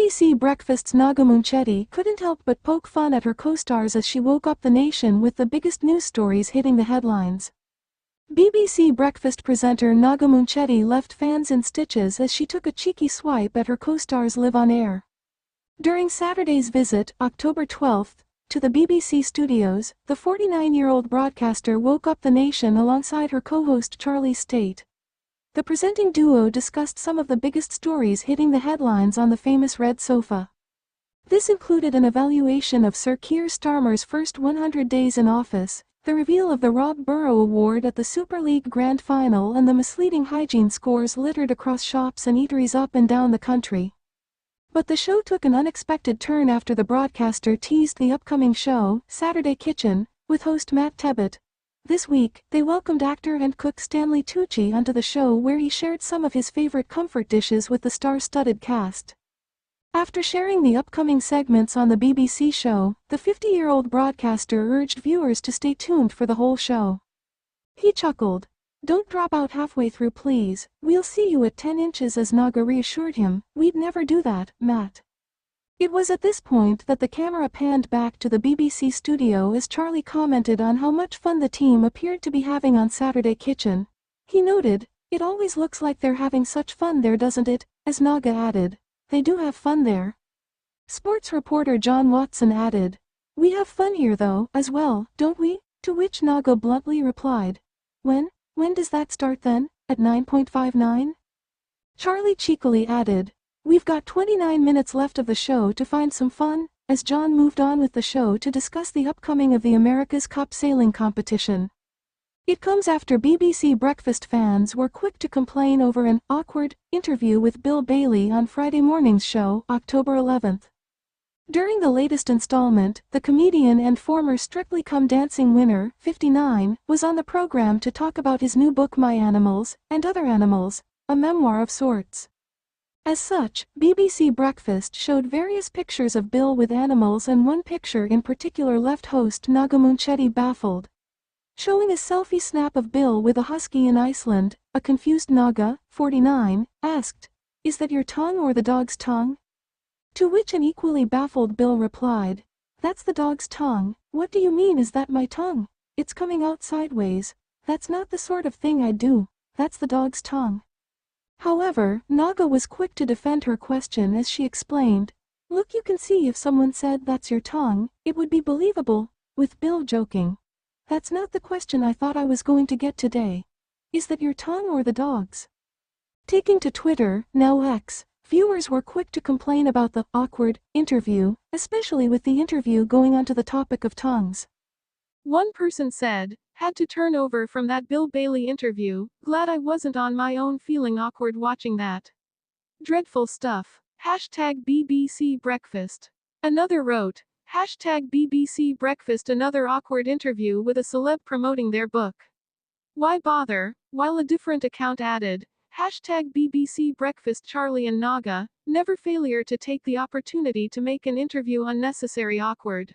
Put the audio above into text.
BBC Breakfast's Naga Munchetty couldn't help but poke fun at her co-stars as she woke up the nation with the biggest news stories hitting the headlines. BBC Breakfast presenter Naga Munchetty left fans in stitches as she took a cheeky swipe at her co-stars live on air. During Saturday's visit, October 12th, to the BBC studios, the 49-year-old broadcaster woke up the nation alongside her co-host Charlie State. The presenting duo discussed some of the biggest stories hitting the headlines on the famous red sofa. This included an evaluation of Sir Keir Starmer's first 100 days in office, the reveal of the Rob Burrow Award at the Super League Grand Final, and the misleading hygiene scores littered across shops and eateries up and down the country. But the show took an unexpected turn after the broadcaster teased the upcoming show, Saturday Kitchen, with host Matt Tebbutt. This week, they welcomed actor and cook Stanley Tucci onto the show, where he shared some of his favorite comfort dishes with the star-studded cast. After sharing the upcoming segments on the BBC show, the 50-year-old broadcaster urged viewers to stay tuned for the whole show. He chuckled. "Don't drop out halfway through, please. We'll see you at 10 inches," as Naga reassured him. "We'd never do that, Matt." It was at this point that the camera panned back to the BBC studio as Charlie commented on how much fun the team appeared to be having on Saturday Kitchen. He noted, "It always looks like they're having such fun there, doesn't it?" As Naga added, "They do have fun there." Sports reporter John Watson added, "We have fun here though, as well, don't we?" To which Naga bluntly replied, When does that start then? At 9:59? Charlie cheekily added, "We've got 29 minutes left of the show to find some fun," as John moved on with the show to discuss the upcoming of the America's Cup sailing competition. It comes after BBC Breakfast fans were quick to complain over an awkward interview with Bill Bailey on Friday morning's show, October 11th. During the latest installment, the comedian and former Strictly Come Dancing winner, 59, was on the program to talk about his new book My Animals, and Other Animals, a memoir of sorts. As such, BBC Breakfast showed various pictures of Bill with animals, and one picture in particular left host Naga Munchetty baffled. Showing a selfie snap of Bill with a husky in Iceland, a confused Naga, 49, asked, "Is that your tongue or the dog's tongue?" To which an equally baffled Bill replied, "That's the dog's tongue." "What do you mean, is that my tongue? It's coming out sideways. That's not the sort of thing I do. That's the dog's tongue." However, Naga was quick to defend her question as she explained, "Look, you can see if someone said that's your tongue, it would be believable," with Bill joking, "That's not the question I thought I was going to get today. Is that your tongue or the dog's?" Taking to Twitter, now X, viewers were quick to complain about the awkward interview, especially with the interview going on to the topic of tongues. One person said, "Had to turn over from that Bill Bailey interview, glad I wasn't on my own, feeling awkward watching that. Dreadful stuff. #BBC Breakfast." Another wrote, #BBC Breakfast, another awkward interview with a celeb promoting their book. Why bother?" While a different account added, #BBC Breakfast, Charlie and Naga, never failure to take the opportunity to make an interview unnecessary awkward.